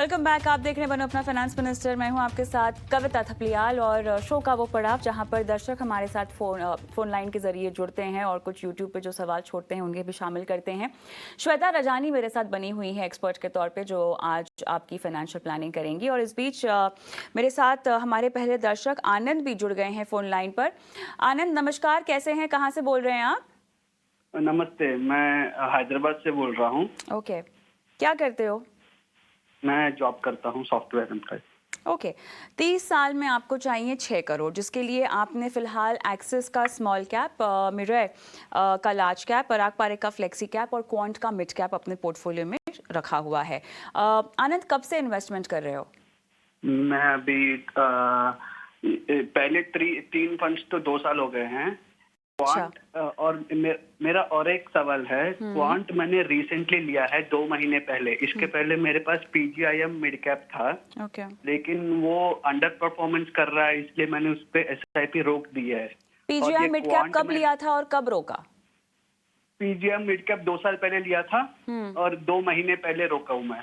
Welcome back. आप देख रहे हैं बनो अपना फाइनेंस मिनिस्टर। मैं हूं आपके साथ कविता थपलियाल और शो का वो पड़ाव जहां पर दर्शक हमारे साथ फोन लाइन के जरिए जुड़ते हैं और कुछ यूट्यूब पे जो सवाल छोड़ते हैं उनके भी शामिल करते हैं। श्वेता रजानी मेरे साथ बनी हुई है एक्सपर्ट के तौर पे, जो आज आपकी फाइनेंशियल प्लानिंग करेंगी। और इस बीच मेरे साथ हमारे पहले दर्शक आनंद भी जुड़ गए हैं फोन लाइन पर। आनंद नमस्कार, कैसे हैं, कहाँ से बोल रहे हैं आप? नमस्ते, मैं हैदराबाद से बोल रहा हूँ। ओके, क्या करते हो? मैं जॉब करता हूँ, सॉफ्टवेयर एम्प्लॉय। ओके, 30 साल में आपको चाहिए 6 करोड़, जिसके लिए आपने फिलहाल एक्सिस का स्मॉल कैप, मिरर का लार्ज कैप, पराग पारेख का फ्लेक्सी कैप और क्वांट का मिड कैप अपने पोर्टफोलियो में रखा हुआ है। आनंद, कब से इन्वेस्टमेंट कर रहे हो? मैं अभी पहले 3 फंड्स तो 2 साल हो गए हैं। क्वांट और मेरा और एक सवाल है। क्वांट मैंने रिसेंटली लिया है 2 महीने पहले। इसके पहले मेरे पास पीजीआईएम मिड कैप था। ओके, लेकिन वो अंडर परफॉर्मेंस कर रहा है, इसलिए मैंने उस पर एसआईपी रोक दी है। पीजीआईएम मिड कैप कब लिया था और कब रोका? पीजीआईएम मिड कैप 2 साल पहले लिया था और 2 महीने पहले रोका हूँ मैं।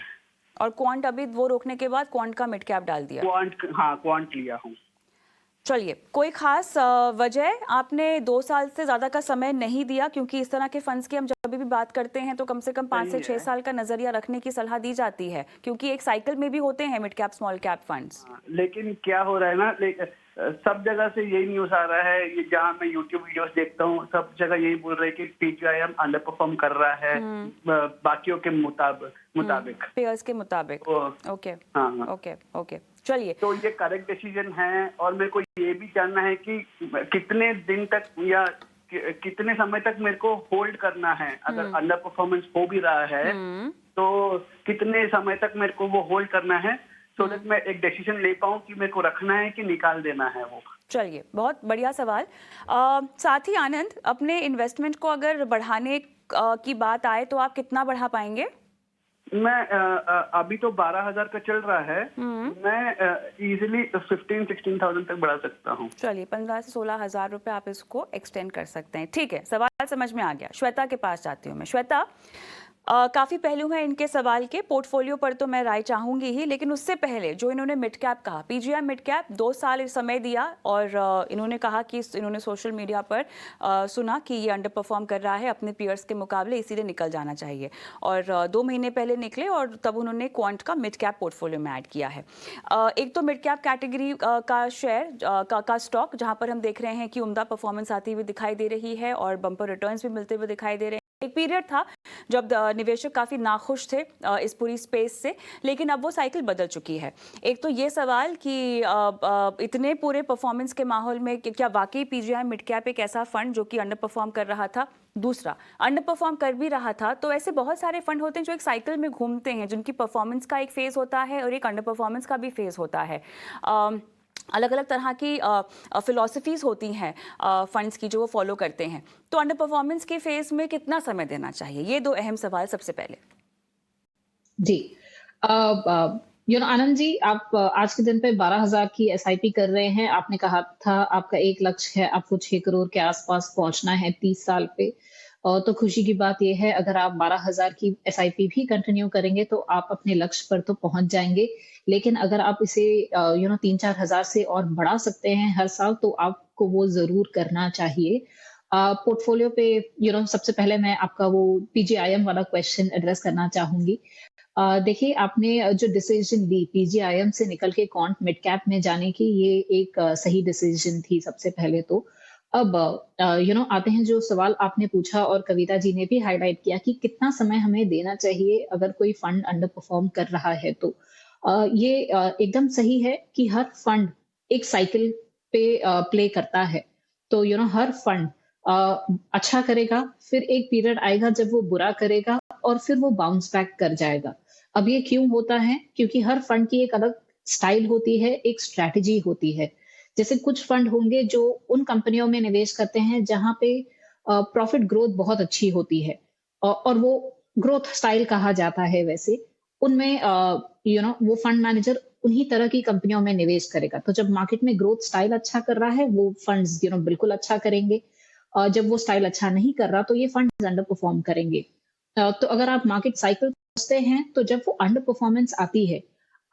और क्वांट अभी वो रोकने के बाद क्वांट का मिड कैप डाल दिया? क्वांट लिया हूँ। चलिए, कोई खास वजह? आपने 2 साल से ज़्यादा का समय नहीं दिया, क्योंकि इस तरह के फंड्स की हम जब भी बात करते हैं तो कम से कम 5 से 6 साल का नजरिया रखने की सलाह दी जाती है, क्योंकि एक साइकिल में भी होते हैं mid cap small cap funds. लेकिन क्या हो रहा है ना, सब जगह से यही न्यूज आ रहा है। ये जहाँ मैं यूट्यूब वीडियोस देखता हूँ, सब जगह यही बोल रहे हैं कि पीजीआईएम अंडर परफॉर्म कर रहा है बाकियों के मुताबिक, पेयर्स के मुताबिक। ओके, हाँ, ओके, ओके, चलिए। तो ये करेक्ट डिसीजन है। और मेरे को ये भी जानना है कि कितने दिन तक या कितने समय तक मेरे को होल्ड करना है। अगर अंडर परफॉर्मेंस हो भी रहा है तो कितने समय तक मेरे को वो होल्ड करना है, सो दैट मैं एक डिसीजन ले पाऊँ कि मेरे को रखना है कि निकाल देना है वो। चलिए, बहुत बढ़िया सवाल। साथ ही आनंद, अपने इन्वेस्टमेंट को अगर बढ़ाने की बात आए तो आप कितना बढ़ा पाएंगे? मैं अभी तो 12,000 का चल रहा है। मैं इजीली 15-16,000 तक बढ़ा सकता हूँ। चलिए, 15 से 16,000 रुपए आप इसको एक्सटेंड कर सकते हैं। ठीक है, सवाल समझ में आ गया। श्वेता के पास जाती हूँ मैं। श्वेता, काफ़ी पहलू हैं इनके सवाल के, पोर्टफोलियो पर तो मैं राय चाहूंगी ही, लेकिन उससे पहले जो इन्होंने मिड कैप कहा, पीजीआई मिड कैप 2 साल समय दिया और इन्होंने कहा कि इन्होंने सोशल मीडिया पर सुना कि ये अंडर परफॉर्म कर रहा है अपने पीयर्स के मुकाबले, इसीलिए निकल जाना चाहिए। और 2 महीने पहले निकले और तब उन्होंने क्वांट का मिड कैप पोर्टफोलियो में ऐड किया है। एक तो मिड कैप कैटेगरी का शेयर का स्टॉक, जहाँ पर हम देख रहे हैं कि उम्दा परफॉर्मेंस आती हुई दिखाई दे रही है और बम्पर रिटर्न्स भी मिलते हुए दिखाई दे रहे हैं। एक पीरियड था जब निवेशक काफ़ी नाखुश थे इस पूरी स्पेस से, लेकिन अब वो साइकिल बदल चुकी है। एक तो ये सवाल कि इतने पूरे परफॉर्मेंस के माहौल में क्या वाकई पीजीआई मिड कैप एक ऐसा फंड जो कि अंडर परफॉर्म कर रहा था? दूसरा, अंडर परफॉर्म कर भी रहा था तो ऐसे बहुत सारे फंड होते हैं जो एक साइकिल में घूमते हैं, जिनकी परफॉर्मेंस का एक फेज़ होता है और एक अंडर परफॉर्मेंस का भी फेज़ होता है। अलग अलग तरह की फिलॉसफीज़ होती हैं फंड्स की जो वो फॉलो करते हैं। तो अंडर परफॉर्मेंस के फेज में कितना समय देना चाहिए? ये 2 अहम सवाल सबसे पहले। जी, आनंद जी, आप आज के दिन पे 12,000 की एसआईपी कर रहे हैं। आपने कहा था आपका एक लक्ष्य है, आपको 6 करोड़ के आसपास पहुंचना है 30 साल पे। तो खुशी की बात यह है, अगर आप 12,000 की एसआईपी भी कंटिन्यू करेंगे तो आप अपने लक्ष्य पर तो पहुंच जाएंगे। लेकिन अगर आप इसे 3-4 हजार से और बढ़ा सकते हैं हर साल, तो आपको वो जरूर करना चाहिए। पोर्टफोलियो पे सबसे पहले मैं आपका वो पीजीआईएम वाला क्वेश्चन एड्रेस करना चाहूंगी। देखिए, आपने जो डिसीजन ली पीजीआईएम से निकल के क्वांट मिड कैप में जाने की, ये एक सही डिसीजन थी सबसे पहले तो। अब आते हैं जो सवाल आपने पूछा और कविता जी ने भी हाईलाइट किया कि कितना समय हमें देना चाहिए अगर कोई फंड अंडर परफॉर्म कर रहा है तो। ये एकदम सही है कि हर फंड एक साइकिल पे प्ले करता है। तो हर फंड अच्छा करेगा, फिर एक पीरियड आएगा जब वो बुरा करेगा और फिर वो बाउंस बैक कर जाएगा। अब ये क्यों होता है? क्योंकि हर फंड की एक अलग स्टाइल होती है, एक स्ट्रैटेजी होती है। जैसे कुछ फंड होंगे जो उन कंपनियों में निवेश करते हैं जहां पे प्रॉफिट ग्रोथ बहुत अच्छी होती है और वो ग्रोथ स्टाइल कहा जाता है वैसे। उनमें वो फंड मैनेजर उन्हीं तरह की कंपनियों में निवेश करेगा। तो जब मार्केट में ग्रोथ स्टाइल अच्छा कर रहा है, वो फंड्स बिल्कुल अच्छा करेंगे। जब वो स्टाइल अच्छा नहीं कर रहा तो ये फंड्स अंडर परफॉर्म करेंगे। तो अगर आप मार्केट साइकिल समझते हैं, तो जब वो अंडर परफॉर्मेंस आती है,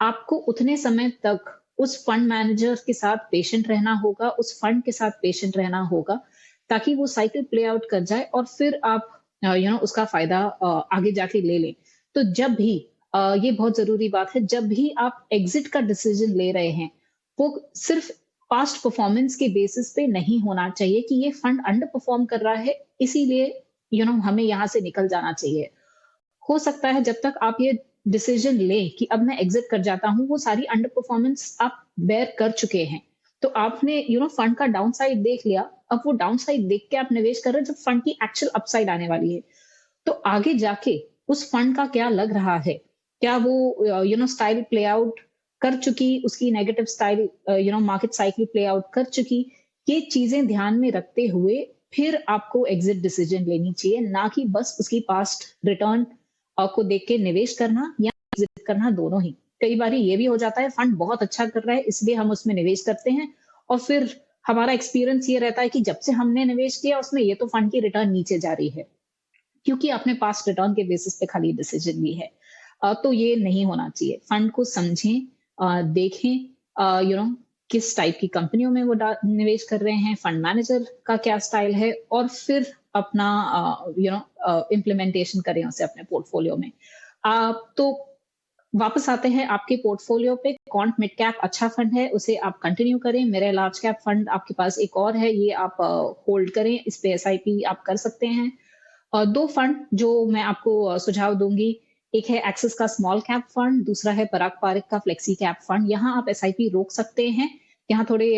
आपको उतने समय तक उस फंड मैनेजर के साथ पेशेंट रहना होगा, उस फंड के साथ पेशेंट रहना होगा, ताकि वो साइकिल प्ले आउट कर जाए और फिर आप उसका फ़ायदा आगे जाके ले लें। तो जब भी ये बहुत ज़रूरी बात है, जब भी आप एग्ज़िट का डिसीज़न ले रहे हैं, वो सिर्फ़ पास्ट परफ़ॉर्मेंस के बेसिस पे नहीं होना चाहिए कि ये फंड अंडर परफ़ॉर्म कर रहा है, इसीलिए हमें यहाँ से निकल जाना चाहिए। हो सकता है जब तक आप ये डिसीजन लें कि अब मैं एग्जिट कर जाता हूँ, वो सारी अंडर परफॉर्मेंस आप बेयर कर चुके हैं। तो आपने फंड का डाउन साइड देख लिया, अब वो डाउन साइड देख के आप निवेश कर रहे हैं जब फंड की एक्चुअल अपसाइड आने वाली है। तो आगे जाके उस फंड का क्या लग रहा है? क्या वो स्टाइल प्ले आउट कर चुकी, उसकी negative style market cycle play out कर चुकी? ये चीज़ें ध्यान में रखते हुए फिर आपको एग्जिट डिसीजन लेनी चाहिए, ना कि बस उसकी पास्ट रिटर्न को देख के निवेश करना या एग्जिट करना, दोनों ही। कई बारी ये भी हो जाता है फंड बहुत अच्छा कर रहा है इसलिए हम उसमें निवेश करते हैं और फिर हमारा एक्सपीरियंस ये रहता है कि जब से हमने निवेश किया उसमें ये तो फंड की रिटर्न नीचे जा रही है, क्योंकि आपने पास्ट रिटर्न के बेसिस पे खाली डिसीजन ली है। तो ये नहीं होना चाहिए। फंड को समझें, देखें, किस टाइप की कंपनियों में वो निवेश कर रहे हैं, फंड मैनेजर का क्या स्टाइल है और फिर अपना इम्प्लीमेंटेशन करें उसे अपने पोर्टफोलियो में। तो वापस आते हैं आपके पोर्टफोलियो पे, क्वांट मिड कैप अच्छा फंड है, उसे आप कंटिन्यू करें। मेरा लार्ज कैप फंड आपके पास एक और है, ये आप होल्ड करें, इस पे एसआईपी आप कर सकते हैं। और 2 फंड जो मैं आपको सुझाव दूँगी, एक है एक्सिस का स्मॉल कैप फंड, दूसरा है पराग पारिक का फ्लेक्सी कैप फंड। यहाँ आप एसआईपी रोक सकते हैं। यहाँ थोड़े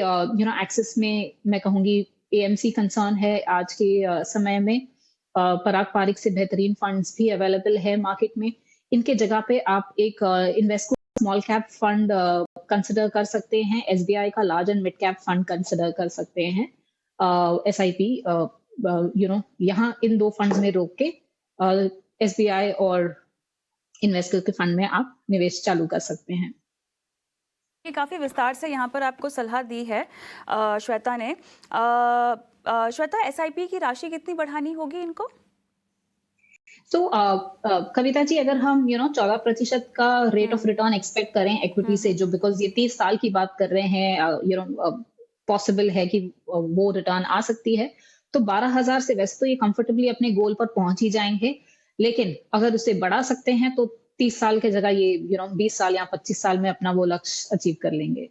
एक्सिस में मैं कहूँगी एएमसी कंसर्न है आज के समय में। पराग पारिक से बेहतरीन फंड्स भी अवेलेबल है मार्केट में। इनके जगह पे आप एक Invesco small cap fund consider कर सकते हैं। एसबीआई का large and mid cap fund consider कर सकते हैं। एसआईपी यहाँ इन 2 फंड्स में रोक के एसबीआई और इन्वेस्टर के फंड में आप निवेश चालू कर सकते हैं। ये काफ़ी विस्तार से यहाँ पर आपको सलाह दी है श्वेता ने। श्वेता, एसआईपी की राशि कितनी बढ़ानी होगी इनको? तो कविता जी, अगर हम 14% का रेट ऑफ रिटर्न एक्सपेक्ट करें इक्विटी से, जो बिकॉज ये 30 साल की बात कर रहे हैं, पॉसिबल है कि वो रिटर्न आ सकती है, तो 12,000 से वैसे तो ये कंफर्टेबली अपने गोल पर पहुंच ही जाएंगे, लेकिन अगर उसे बढ़ा सकते हैं तो 30 साल की जगह ये 20 साल या 25 साल में अपना वो लक्ष्य अचीव कर लेंगे।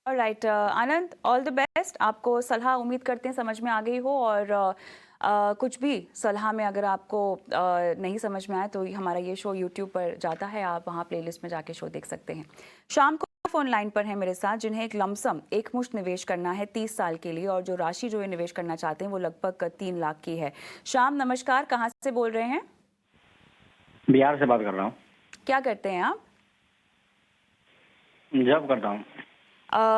Alright Anand, all the best. आपको सलाह उम्मीद करते हैं समझ में आ गई हो, और कुछ भी सलाह में अगर आपको नहीं समझ में आए तो हमारा ये शो यूट्यूब पर जाता है, आप वहाँ प्लेलिस्ट में जाके शो देख सकते हैं। शाम को फोन लाइन पर है मेरे साथ, जिन्हें एक लमसम एक मुश्त निवेश करना है 30 साल के लिए, और जो राशि जो ये निवेश करना चाहते हैं वो लगभग 3 लाख की है। शाम, नमस्कार, कहाँ से बोल रहे हैं? बिहार से बात कर रहा हूँ। क्या करते हैं आप? जॉब करता हूँ।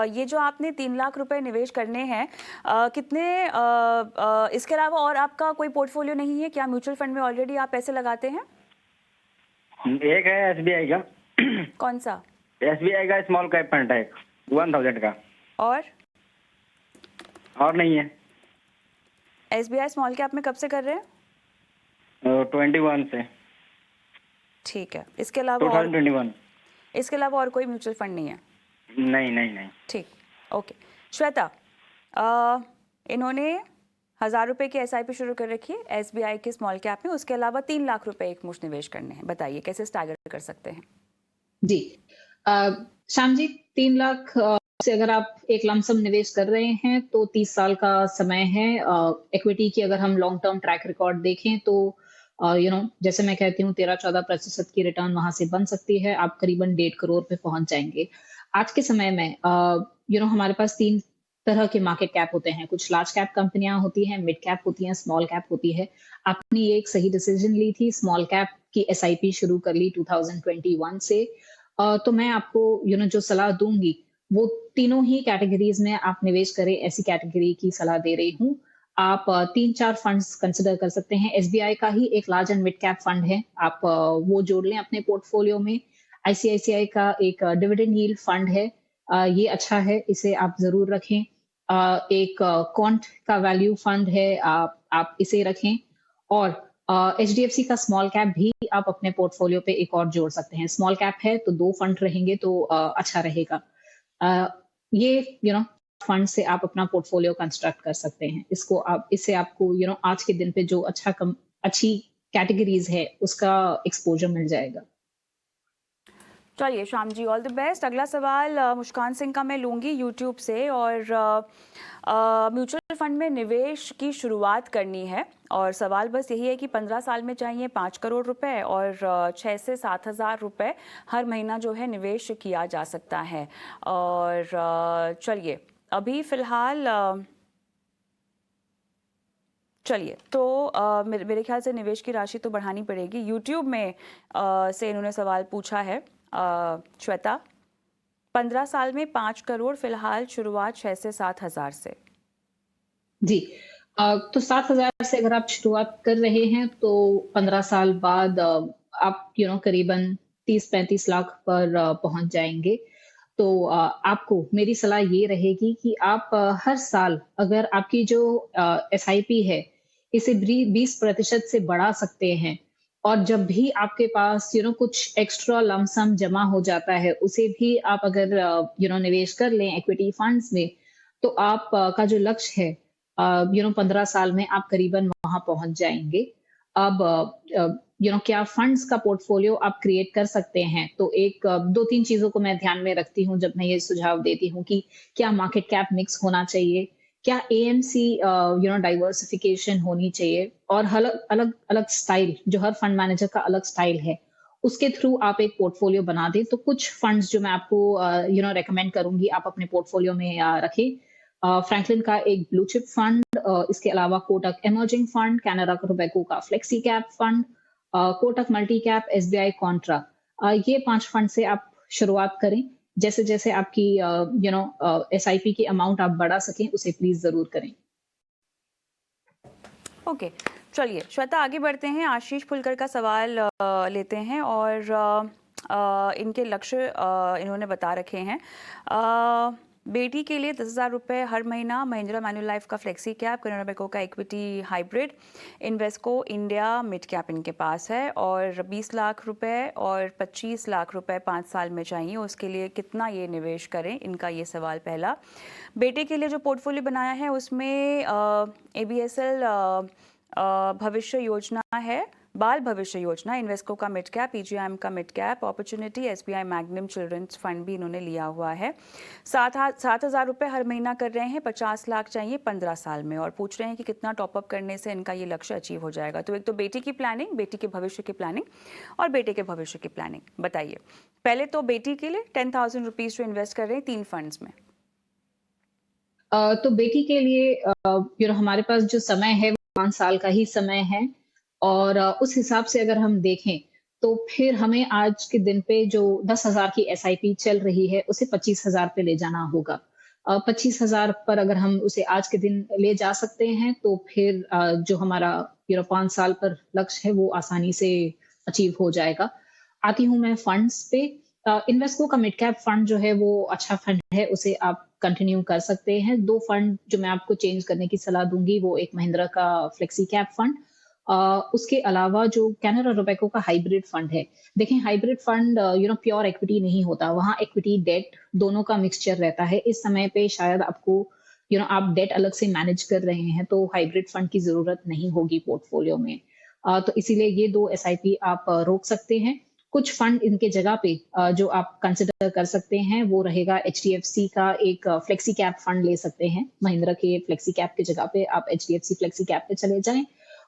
ये जो आपने 3 लाख रुपए निवेश करने हैं, कितने इसके अलावा और आपका कोई पोर्टफोलियो नहीं है क्या? म्यूचुअल फंड में ऑलरेडी आप पैसे लगाते हैं? एक है एसबीआई का। कौन सा? एसबीआई का स्मॉल कैप फंड है 1000 का। और नहीं है। एसबीआई स्मॉल कैप में कब से कर रहे हैं? 21 से। ठीक है, इसके अलावा 2021। इसके अलावा और कोई म्यूचुअल फंड नहीं है? नहीं। ठीक, ओके। श्वेता, इन्होंने 1000 रुपए की एसआईपी शुरू कर रखी है एसबीआई के स्मॉल कैप में, उसके अलावा 3 लाख रुपए एक मुश्त निवेश करने हैं। बताइए कैसे स्टैगर कर सकते हैं? जी, श्याम जी, 3 लाख से अगर आप एक लमसम निवेश कर रहे हैं तो 30 साल का समय है। इक्विटी की अगर हम लॉन्ग टर्म ट्रैक रिकॉर्ड देखें तो जैसे मैं कहती हूँ 13-14% की रिटर्न वहां से बन सकती है। आप करीबन 1.5 करोड़ पे पहुंच जाएंगे। आज के समय में हमारे पास 3 तरह के मार्केट कैप होते हैं। कुछ लार्ज कैप कंपनियां होती हैं, मिड कैप होती हैं, स्मॉल कैप होती है। आपने ये एक सही डिसीजन ली थी, स्मॉल कैप की एसआईपी शुरू कर ली 2021 से। तो मैं आपको जो सलाह दूंगी वो तीनों ही कैटेगरीज में आप निवेश करें, ऐसी कैटेगरी की सलाह दे रही हूँ। आप 3-4 फंड्स कंसिडर कर सकते हैं। एसबीआई का ही एक large and mid cap fund है, आप वो जोड़ लें अपने पोर्टफोलियो में। आईसीआईसीआई का एक डिविडेंड यील्ड फंड है, ये अच्छा है, इसे आप जरूर रखें। एक क्वांट का वैल्यू फंड है, आप इसे रखें। और HDFC का स्मॉल कैप भी आप अपने पोर्टफोलियो पे एक और जोड़ सकते हैं। स्मॉल कैप है तो 2 फंड रहेंगे तो अच्छा रहेगा। अ, ये फंड से आप अपना पोर्टफोलियो कंस्ट्रक्ट कर सकते हैं। इससे आपको आज के दिन पे जो अच्छी कैटेगरीज़ है उसका एक्सपोज़र मिल जाएगा। चलिए Shyam ji, all the best. अगला सवाल मुस्कान सिंह का मैं लूँगी यूट्यूब से, और म्यूचुअल फंड में निवेश की शुरुआत करनी है, और सवाल बस यही है कि 15 साल में चाहिए 5 करोड़ रुपए, और 6 से 7 हज़ार रुपये हर महीना जो है निवेश किया जा सकता है। और चलिए अभी फ़िलहाल चलिए तो मेरे ख्याल से निवेश की राशि तो बढ़ानी पड़ेगी। यूट्यूब में से इन्होंने सवाल पूछा है श्वेता, 15 साल में 5 करोड़, फिलहाल शुरुआत 6 से 7 हज़ार से। जी। तो 7,000 से अगर आप शुरुआत कर रहे हैं तो 15 साल बाद आप करीबन 30-35 लाख पर पहुंच जाएंगे। तो आपको मेरी सलाह ये रहेगी कि आप हर साल अगर आपकी जो एसआईपी है इसे 20% से बढ़ा सकते हैं, और जब भी आपके पास कुछ एक्स्ट्रा लमसम जमा हो जाता है उसे भी आप अगर निवेश कर लें इक्विटी फंड्स में, तो आप का जो लक्ष्य है 15 साल में आप करीबन वहां पहुंच जाएंगे। अब क्या फंड्स का पोर्टफोलियो आप क्रिएट कर सकते हैं, तो एक 2-3 चीजों को मैं ध्यान में रखती हूँ जब मैं ये सुझाव देती हूँ कि क्या मार्केट कैप मिक्स होना चाहिए, क्या एएमसी डाइवर्सिफिकेशन होनी चाहिए, और अलग अलग अलग स्टाइल, जो हर फंड मैनेजर का अलग स्टाइल है उसके थ्रू आप एक पोर्टफोलियो बना दें। तो कुछ फंड्स जो मैं आपको रेकमेंड करूंगी आप अपने पोर्टफोलियो में रखें। फ्रैंकलिन का एक ब्लू चिप फंड, इसके अलावा Kotak emerging fund, Canara Robeco का flexi cap fund, Kotak multi cap, SBI contra, ये 5 फंड से आप शुरुआत करें। जैसे जैसे आपकी एसआईपी की अमाउंट आप बढ़ा सकें उसे प्लीज जरूर करें। ओके, चलिए श्वेता आगे बढ़ते हैं। आशीष फुलकर का सवाल लेते हैं, और इनके लक्ष्य इन्होंने बता रखे हैं। बेटी के लिए 10,000 रुपये हर महीना, महिंद्रा मैन्युलाइफ का फ्लेक्सी कैप, कैनरा बैंक का equity hybrid, Invesco India mid cap इनके पास है, और 20 लाख रुपए और 25 लाख रुपए 5 साल में चाहिए। उसके लिए कितना ये निवेश करें, इनका ये सवाल पहला। बेटे के लिए जो पोर्टफोलियो बनाया है उसमें ABSL भविष्य योजना है, बाल भविष्य योजना, इन्वेस्को का मिड कैप, PGIM का mid cap, opportunity, SBI magnum children's fund भी इन्होंने लिया हुआ है। 7,000 रुपये हर महीना कर रहे हैं, 50 लाख चाहिए 15 साल में, और पूछ रहे हैं कि कितना टॉपअप करने से इनका ये लक्ष्य अचीव हो जाएगा। तो एक तो बेटी की प्लानिंग, बेटी के भविष्य की प्लानिंग, और बेटे के भविष्य की प्लानिंग बताइए। पहले तो बेटी के लिए 10,000 रुपीज़ जो इन्वेस्ट कर रहे हैं 3 फंड्स में। तो बेटी के लिए हमारे पास जो समय है 5 साल का ही समय है, और उस हिसाब से अगर हम देखें तो फिर हमें आज के दिन पे जो 10,000 की एसआईपी चल रही है उसे 25,000 पे ले जाना होगा। 25,000 पर अगर हम उसे आज के दिन ले जा सकते हैं तो फिर जो हमारा 5 साल पर लक्ष्य है वो आसानी से अचीव हो जाएगा। आती हूँ मैं फंड्स पे। इन्वेस्को का मिड कैप फंड जो है वो अच्छा फंड है, उसे आप कंटिन्यू कर सकते हैं। 2 फंड जो मैं आपको चेंज करने की सलाह दूंगी वो एक महिंद्रा का फ्लेक्सी कैप फंड, उसके अलावा जो कैनरा रोबेको का हाइब्रिड फंड है। देखें हाइब्रिड फंड प्योर इक्विटी नहीं होता, वहां इक्विटी डेट दोनों का मिक्सचर रहता है। इस समय पे शायद आपको आप डेट अलग से मैनेज कर रहे हैं तो हाइब्रिड फंड की जरूरत नहीं होगी पोर्टफोलियो में। तो इसीलिए ये 2 एसआईपी आप रोक सकते हैं। कुछ फंड इनके जगह पे जो आप कंसिडर कर सकते हैं वो रहेगा HDFC का एक फ्लेक्सी कैप फंड ले सकते हैं। महिंद्रा के फ्लेक्सी कैप की जगह पे आप HDFC फ्लेक्सी कैप पे चले जाएं।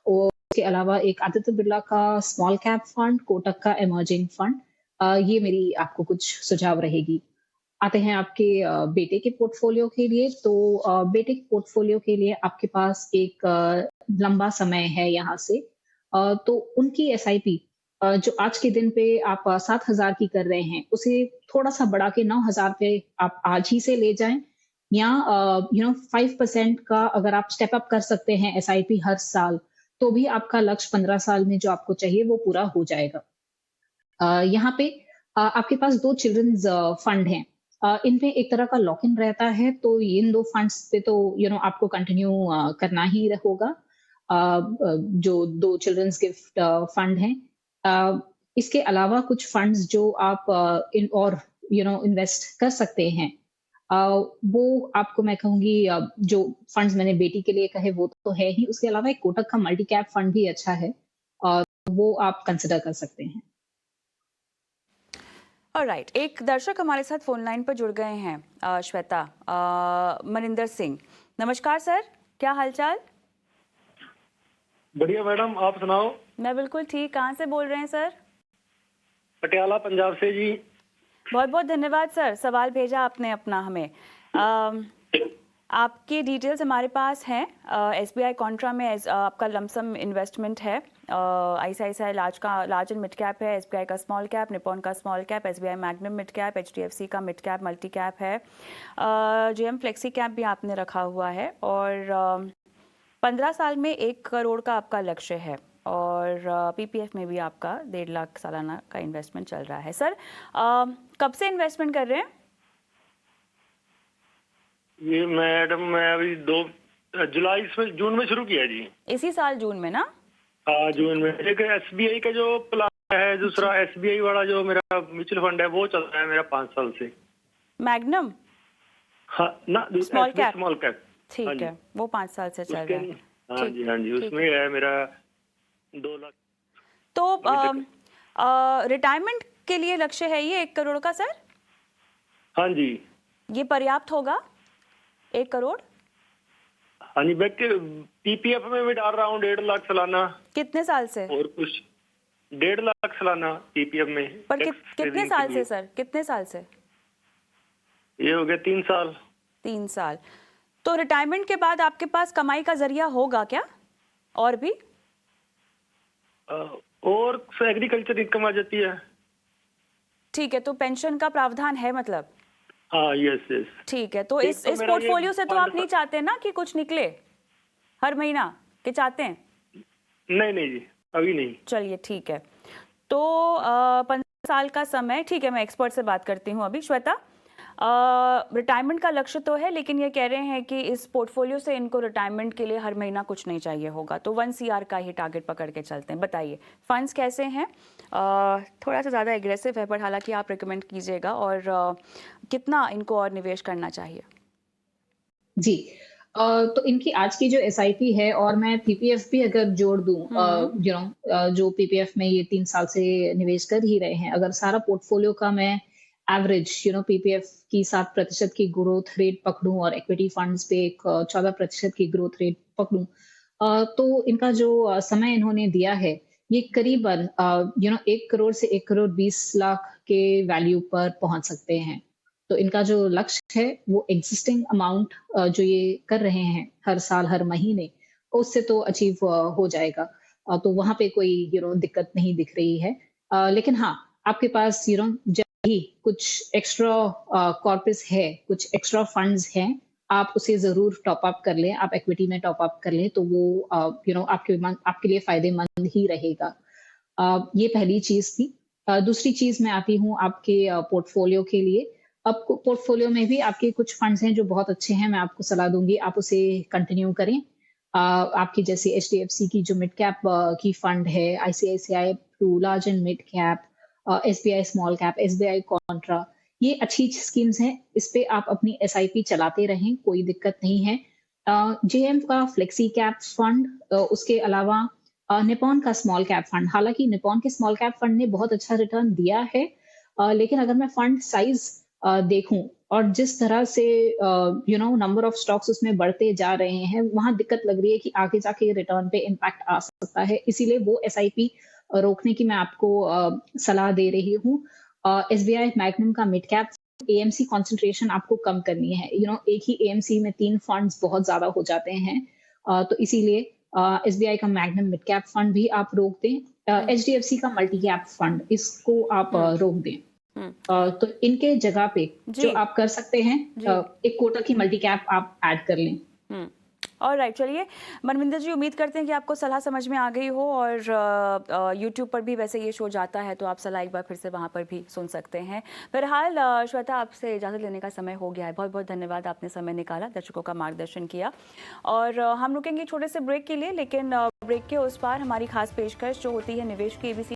और उसके अलावा एक आदित्य बिरला का स्मॉल कैप फंड, कोटक का इमर्जिंग फंड, ये मेरी आपको कुछ सुझाव रहेगी। आते हैं आपके बेटे के पोर्टफोलियो के लिए। तो बेटे के पोर्टफोलियो के लिए आपके पास एक लंबा समय है यहाँ से। तो उनकी एसआईपी जो आज के दिन पे आप 7,000 की कर रहे हैं उसे थोड़ा सा बढ़ा के 9,000 पे आप आज ही से ले जाएं, या 5% का अगर आप स्टेप अप कर सकते हैं एसआईपी हर साल, तो भी आपका लक्ष्य 15 साल में जो आपको चाहिए वो पूरा हो जाएगा। यहाँ पे आपके पास 2 चिल्ड्रंस फंड हैं। इनमें एक तरह का लॉक इन रहता है, तो इन 2 फंड्स पे तो आपको कंटिन्यू करना ही होगा। जो 2 चिल्ड्रंस गिफ्ट फंड हैं। इसके अलावा कुछ फंड्स जो आप इन्वेस्ट कर सकते हैं। वो आपको मैं कहूँगी, जो फंड्स मैंने बेटी के लिए कहे वो तो है ही, उसके अलावा एक कोटक का मल्टी कैप फंड भी अच्छा है, और वो आप कंसिडर कर सकते हैं। ऑलराइट, एक दर्शक हमारे साथ फोन लाइन पर जुड़ गए हैं, श्वेता, मनिंदर सिंह। नमस्कार सर, क्या हालचाल? बढ़िया मैडम, आप सुनाओ। मैं बिल्कुल ठीक। कहाँ से बोल रहे हैं सर? पटियाला पंजाब से जी। बहुत बहुत धन्यवाद सर, सवाल भेजा आपने अपना हमें। आपकी डिटेल्स हमारे पास हैं। SBI कॉन्ट्रा में आपका लमसम इन्वेस्टमेंट है। ICICI large and mid cap है, SBI का स्मॉल कैप, निपॉन का small cap, SBI magnum mid cap, HDFC का मिड कैप मल्टी कैप है, GM फ्लेक्सी कैप भी आपने रखा हुआ है, और 15 साल में 1 करोड़ का आपका लक्ष्य है, और PPF में भी आपका 1.5 लाख सालाना का इन्वेस्टमेंट चल रहा है। सर, कब से इन्वेस्टमेंट कर रहे हैं? ये मैडम मैं अभी जून में शुरू किया जी। इसी साल जून में ना? हाँ, जून में। एक SBI का जो प्लान है, दूसरा SBI वाला जो मेरा म्यूचुअल फंड है वो चल रहा है मेरा 5 साल से। मैग्नम? हाँ ना, स्मॉल कैप? स्मॉल कैप, ठीक है, वो 5 साल से चल रहा है। हाँ जी, हाँ जी, उसमें है मेरा 2 लाख। तो रिटायरमेंट के लिए लक्ष्य है ये 1 करोड़ का सर? हाँ जी, ये पर्याप्त होगा 1 करोड़? हाँ जी। मैं PPF में भी डाल रहा हूँ 1.5 लाख सालाना। कितने साल से? और कुछ 1.5 लाख सालाना PPF में। पर कितने साल से सर, कितने साल से? ये हो गया 3 साल। 3 साल। तो रिटायरमेंट के बाद आपके पास कमाई का जरिया होगा क्या और भी? और एग्रीकल्चर इनकम आ जाती है। ठीक है, तो पेंशन का प्रावधान है मतलब? हाँ, यस यस। ठीक है, तो एक इस तो मेरा पोर्टफोलियो ये से तो फंड आप नहीं चाहते ना कि कुछ निकले हर महीना, के चाहते हैं? नहीं नहीं जी, अभी नहीं। चलिए ठीक है। तो 15 साल का समय, ठीक है, मैं एक्सपर्ट से बात करती हूँ अभी। श्वेता, रिटायरमेंट का लक्ष्य तो है, लेकिन ये कह रहे हैं कि इस पोर्टफोलियो से इनको रिटायरमेंट के लिए हर महीना कुछ नहीं चाहिए होगा, तो 1 CR का ही टारगेट पकड़ के चलते हैं। बताइए फंड्स कैसे हैं? थोड़ा सा ज़्यादा एग्रेसिव है, पर हालांकि आप रिकमेंड कीजिएगा, और कितना इनको और निवेश करना चाहिए? जी। तो इनकी आज की जो SIP है, और मैं PPF भी अगर जोड़ दूं, जो PPF में ये 3 साल से निवेश कर ही रहे हैं, अगर सारा पोर्टफोलियो का मैं एवरेज PPF की 7% की ग्रोथ रेट पकड़ूं, और इक्विटी फंड्स पे एक 14% की ग्रोथ रेट पकड़ूं, तो इनका जो समय इन्होंने दिया है, ये करीबन 1 करोड़ से 1 करोड़ 20 लाख के वैल्यू पर पहुंच सकते हैं। तो इनका जो लक्ष्य है वो एग्जिस्टिंग अमाउंट जो ये कर रहे हैं हर साल हर महीने, उससे तो अचीव हो जाएगा। तो वहां पे कोई दिक्कत नहीं दिख रही है। लेकिन हाँ, आपके पास जब भी कुछ एक्स्ट्रा कॉर्पस है, कुछ एक्स्ट्रा फंड्स हैं, आप उसे जरूर टॉप अप कर लें, आप इक्विटी में टॉप अप कर लें, तो वो आपके लिए फायदेमंद ही रहेगा। ये पहली चीज थी। दूसरी चीज मैं आती हूँ आपके पोर्टफोलियो के लिए। अब पोर्टफोलियो में भी आपके कुछ फंड्स हैं जो बहुत अच्छे हैं, मैं आपको सलाह दूंगी आप उसे कंटिन्यू करें। आपकी जैसे HDFC की जो मिड कैप की फंड है, ICICI to large and mid cap, SBI small cap, SBI contra, ये अच्छी स्कीम्स हैं। इस पे आप अपनी SIP चलाते रहें, कोई दिक्कत नहीं है। JM का फ्लेक्सी कैप फंड, उसके अलावा निपॉन का स्मॉल कैप फंड, हालांकि निपॉन के स्मॉल कैप फंड ने बहुत अच्छा रिटर्न दिया है, लेकिन अगर मैं फंड साइज देखूं, और जिस तरह से नंबर ऑफ स्टॉक्स उसमें बढ़ते जा रहे हैं, वहां दिक्कत लग रही है कि आगे जाके रिटर्न पे इम्पैक्ट आ सकता है। इसीलिए वो SIP रोकने की मैं आपको सलाह दे रही हूँ। SBI मैग्नम का मिड कैप AMC कंसंट्रेशन आपको कम करनी है। एक ही AMC में 3 फंड्स बहुत ज्यादा हो जाते हैं, तो इसीलिए SBI का मैग्नम मिड कैप फंड भी आप रोक दें। HDFC का मल्टी कैप फंड, इसको आप रोक दें। तो इनके जगह पे जो आप कर सकते हैं, एक कोटक की मल्टी कैप आप ऐड कर लें। ऑलराइट, चलिए मनविंदर जी, उम्मीद करते हैं कि आपको सलाह समझ में आ गई हो और यूट्यूब पर भी वैसे ये शो जाता है तो आप सलाह एक बार फिर से वहाँ पर भी सुन सकते हैं। बहरहाल श्वेता, आपसे इजाज़त लेने का समय हो गया है। बहुत बहुत धन्यवाद, आपने समय निकाला, दर्शकों का मार्गदर्शन किया। और हम रुकेंगे छोटे से ब्रेक के लिए, लेकिन ब्रेक के उस पार हमारी खास पेशकश जो होती है निवेश की ABC